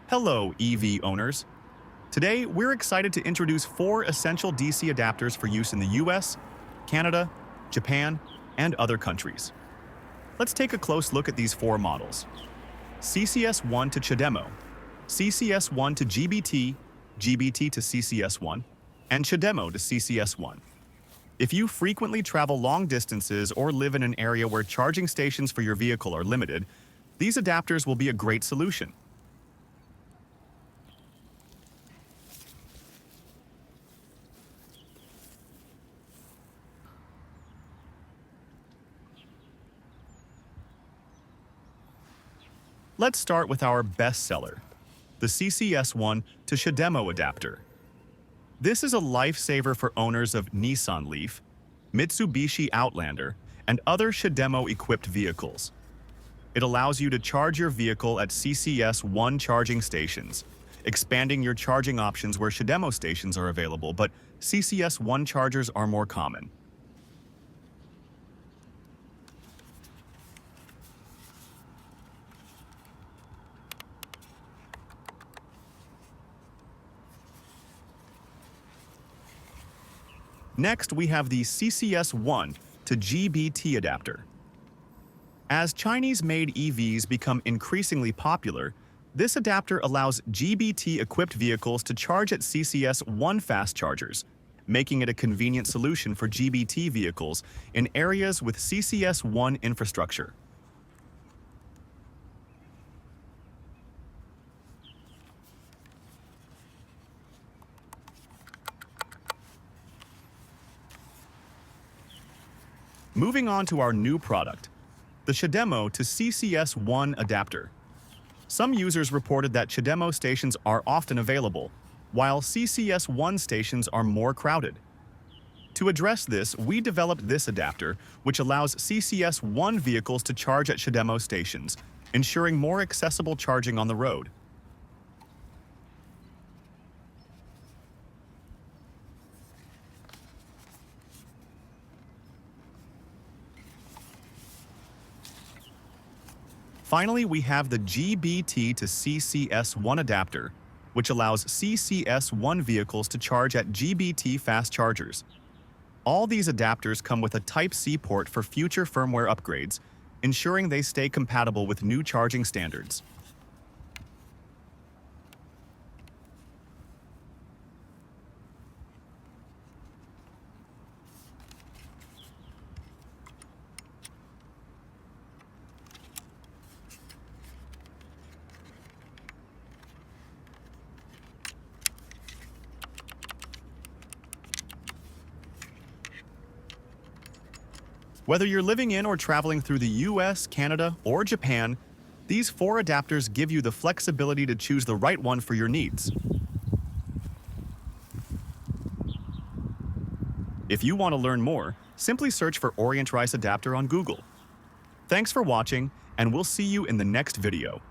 Hello, EV owners. Today, we're excited to introduce 4 essential DC adapters for use in the US, Canada, Japan, and other countries. Let's take a close look at these 4 models. CCS1 to CHAdeMO, CCS1 to GBT, GBT to CCS1, and CHAdeMO to CCS1. If you frequently travel long distances or live in an area where charging stations for your vehicle are limited, these adapters will be a great solution. Let's start with our bestseller, the CCS1 to CHAdeMO adapter. This is a lifesaver for owners of Nissan Leaf, Mitsubishi Outlander, and other CHAdeMO-equipped vehicles. It allows you to charge your vehicle at CCS1 charging stations, expanding your charging options where CHAdeMO stations are available, but CCS1 chargers are more common. Next, we have the CCS1 to GBT adapter. As Chinese-made EVs become increasingly popular, this adapter allows GBT-equipped vehicles to charge at CCS1 fast chargers, making it a convenient solution for GBT vehicles in areas with CCS1 infrastructure. Moving on to our new product, the CHAdeMO to CCS1 adapter. Some users reported that CHAdeMO stations are often available, while CCS1 stations are more crowded. To address this, we developed this adapter, which allows CCS1 vehicles to charge at CHAdeMO stations, ensuring more accessible charging on the road. Finally, we have the GBT to CCS1 adapter, which allows CCS1 vehicles to charge at GBT fast chargers. All these adapters come with a Type-C port for future firmware upgrades, ensuring they stay compatible with new charging standards. Whether you're living in or traveling through the US, Canada, or Japan, these 4 adapters give you the flexibility to choose the right one for your needs. If you want to learn more, simply search for Orientrise Adapter on Google. Thanks for watching, and we'll see you in the next video.